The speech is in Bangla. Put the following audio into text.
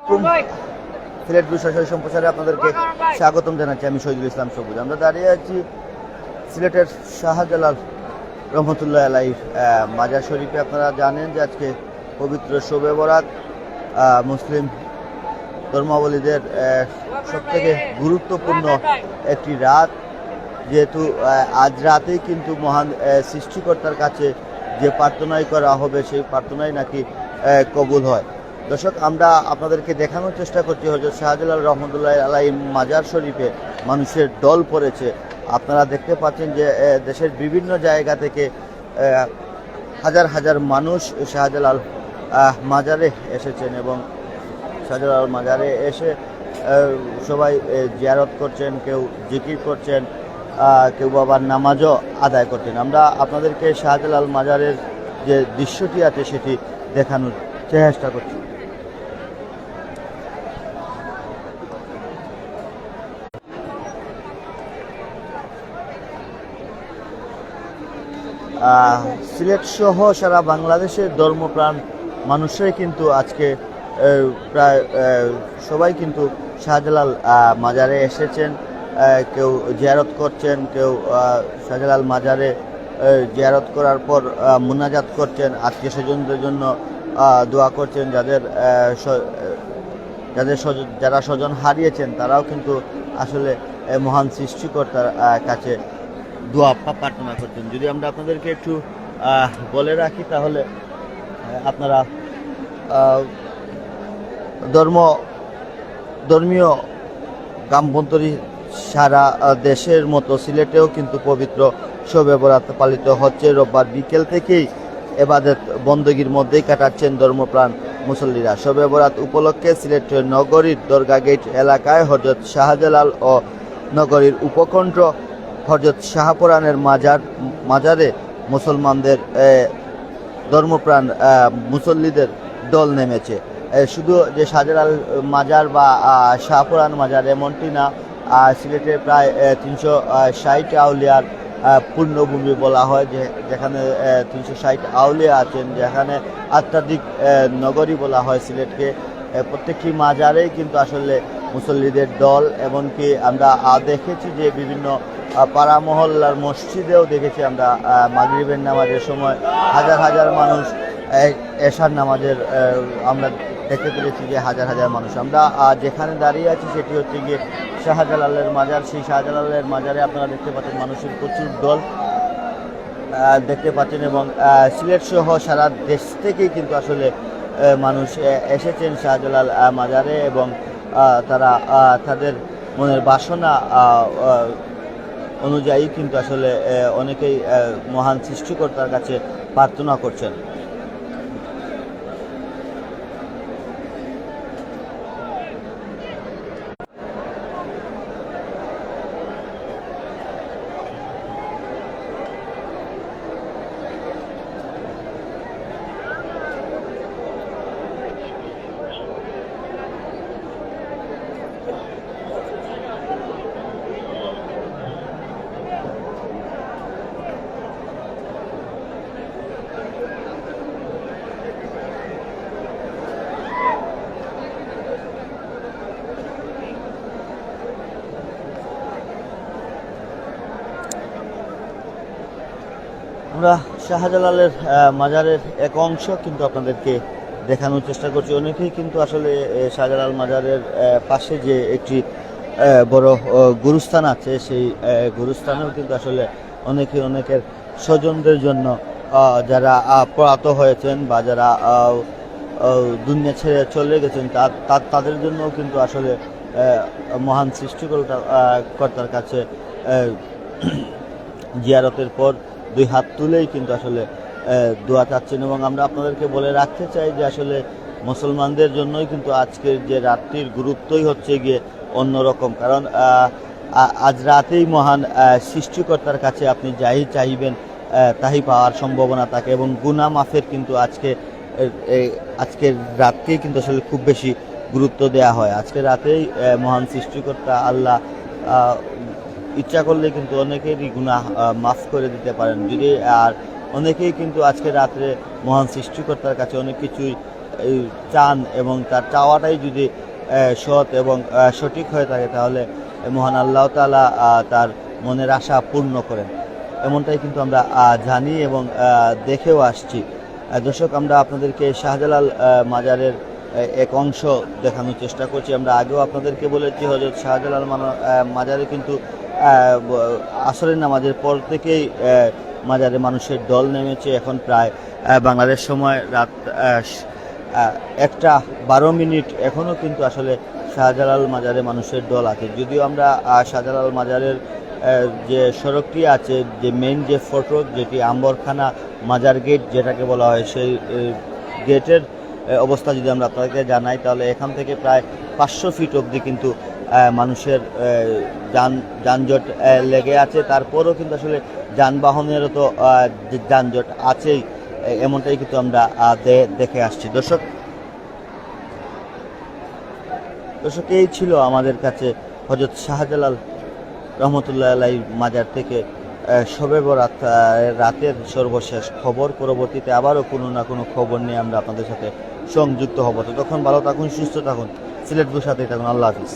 সিলেট বিষয় সম্প্রচারে আপনাদেরকে স্বাগতম জানাচ্ছি। আমি শহীদুল ইসলাম সবুজ। আমরা দাঁড়িয়ে আছি সিলেটের শাহজালাল রহমতুল্লাহ আলাইহির মাজার শরীফে। আপনারা জানেন যে আজকে পবিত্র শবে বরাত, মুসলিম ধর্মাবলীদের সবথেকে গুরুত্বপূর্ণ একটি রাত। যেহেতু আজ রাতেই কিন্তু মহান সৃষ্টিকর্তার কাছে যে প্রার্থনাই করা হবে সেই প্রার্থনাই নাকি কবুল হয়। দর্শক, আমরা আপনাদেরকে দেখানোর চেষ্টা করছি হযরত শাহজালাল রহমতুল্লাহ আলাইহি মাজার শরীফে মানুষের ঢল পড়েছে। আপনারা দেখতে পাচ্ছেন যে দেশের বিভিন্ন জায়গা থেকে হাজার হাজার মানুষ শাহজালাল মাজারে এসেছেন এবং শাহজালাল মাজারে এসে সবাই জিয়ারত করছেন, কেউ জিকির করছেন, কেউ আবার নামাজও আদায় করছেন। আমরা আপনাদেরকে শাহজালাল মাজারের যে দৃশ্যটি আছে সেটি দেখানোর চেষ্টা করছি। সিলেট সহ সারা বাংলাদেশের ধর্মপ্রাণ মানুষরাই কিন্তু আজকে প্রায় সবাই কিন্তু শাহজালাল মাজারে এসেছেন। কেউ জিয়ারত করছেন, কেউ শাহজালাল মাজারে জিয়ারত করার পর মুনাজাত করছেন, আত্মীয় স্বজনদের জন্য দোয়া করছেন। যারা স্বজন হারিয়েছেন তারাও কিন্তু আসলে মহান সৃষ্টিকর্তার কাছে দোয়া প্রার্থনা করছেন। যদি আমরা আপনাদেরকে একটু বলে রাখি তাহলে আপনারা ধর্মীয় গ্রামবন্তরী সারা দেশের মতো সিলেটেও কিন্তু পবিত্র শবে বরাত পালিত হচ্ছে। রোববার বিকেল থেকেই ইবাদত বন্দগীর মধ্যেই কাটাচ্ছেন ধর্মপ্রাণ মুসল্লিরা। শবে বরাত উপলক্ষে সিলেট নগরীর দরগা গেট এলাকায় হযরত শাহজালাল ও নগরীর উপকণ্ঠ হযরত শাহপুরানের মাজারে মুসলমানদের ধর্মপ্রাণ মুসল্লিদের দল নেমেছে। শুধু যে শাহজালাল মাজার বা শাহপুরান মাজার এমনটি না, সিলেটে প্রায় 360 আউলিয়ার পূর্ণভূমি বলা হয়, যেখানে 360 আউলিয়া আছেন, যেখানে আধ্যাত্মিক নগরী বলা হয় সিলেটকে। প্রত্যেকটি মাজারেই কিন্তু আসলে মুসল্লিদের দল। এমনকি আমরা দেখেছি যে বিভিন্ন পাড়া মহল্লার মসজিদেও দেখেছি আমরা মাগরিবের নামাজের সময় হাজার হাজার মানুষ, এশার নামাজের আমরা দেখতে পেরেছি যে হাজার হাজার মানুষ। আমরা যেখানে দাঁড়িয়ে আছি সেটি হচ্ছে গিয়ে শাহজালালের মাজার। সেই শাহজালালের মাজারে আপনারা দেখতে পাচ্ছেন মানুষের প্রচুর দল দেখতে পাচ্ছেন এবং সিলেট সহ সারা দেশ থেকেই কিন্তু আসলে মানুষ এসেছেন শাহজালাল মাজারে এবং তারা তাদের মনের বাসনা অনুযায়ী কিন্তু আসলে অনেকেই মহান সৃষ্টিকর্তার কাছে প্রার্থনা করছেন। আমরা শাহজালালের মাজারের এক অংশ কিন্তু আপনাদেরকে দেখানোর চেষ্টা করছি। অনেকেই কিন্তু আসলে শাহজালাল মাজারের পাশে যে একটি বড় গুরুস্থান আছে, সেই গুরুস্থানেও কিন্তু আসলে অনেকের স্বজনদের জন্য যারা প্রয়াত হয়েছেন বা যারা দুনিয়া ছেড়ে চলে গেছেন তাদের জন্যও কিন্তু আসলে মহান সৃষ্টিকর্তার কাছে জিয়ারতের পর দুই হাত তুলেই কিন্তু আসলে দোয়া চাচ্ছেন। এবং আমরা আপনাদেরকে বলে রাখতে চাই যে আসলে মুসলমানদের জন্যই কিন্তু আজকের যে রাত্রির গুরুত্বই হচ্ছে গিয়ে অন্যরকম। কারণ আজ রাতেই মহান সৃষ্টিকর্তার কাছে আপনি যাই চাইবেন তাই পাওয়ার সম্ভাবনা থাকে এবং গুনাহ মাফের কিন্তু আজকের রাতকেই কিন্তু আসলে খুব বেশি গুরুত্ব দেয়া হয়। আজকে রাতেই মহান সৃষ্টিকর্তা আল্লাহ ইচ্ছা করলে কিন্তু অনেকেরই গুনাহ মাফ করে দিতে পারেন। যদি আর অনেকেই কিন্তু আজকে রাত্রে মহান সৃষ্টিকর্তার কাছে অনেক কিছুই এই চান এবং তার চাওয়াটাই যদি সৎ এবং সঠিক হয়ে থাকে, তাহলে মহান আল্লাহ তাআলা তার মনের আশা পূর্ণ করেন, এমনটাই কিন্তু আমরা জানি এবং দেখেও আসছি। দর্শক, আমরা আপনাদেরকে শাহজালাল মাজারের এক অংশ দেখানোর চেষ্টা করছি। আমরা আগেও আপনাদেরকে বলেছি, হযরত শাহজালাল মাজারে কিন্তু আসরের নামাজের পর থেকেই মাজারে মানুষের দল নেমেছে। এখন প্রায় বাংলাদেশ সময় রাত 1:12 এখনও কিন্তু আসলে শাহজালাল মাজারে মানুষের দল আছে। যদিও আমরা শাহজালাল মাজারের যে সড়কটি আছে, যে মেইন যে ফটক, যেটি আম্বরখানা মাজার গেট যেটাকে বলা হয়, সেই গেটের অবস্থা যদি আমরা আপনাদেরকে জানাই, তাহলে এখান থেকে প্রায় 500 ফিট অবধি কিন্তু মানুষের যানজট লেগে আছে। তারপরেও কিন্তু আসলে যানবাহনেরও তো যানজট আছেই, এমনটাই কিন্তু আমরা দেখে আসছি। দর্শক, এই ছিল আমাদের কাছে হযরত শাহজালাল রহমতুল্লাহ আলাইহি মাজার থেকে শবে বরাত রাতের সর্বশেষ খবর। পরবর্তীতে আবারও কোনো না কোনো খবর নিয়ে আমরা আপনাদের সাথে সংযুক্ত হব। তখন ভালো থাকুন, সুস্থ থাকুন, সিলেট বুর সাথেই থাকুন। আল্লাহ হাফিজ।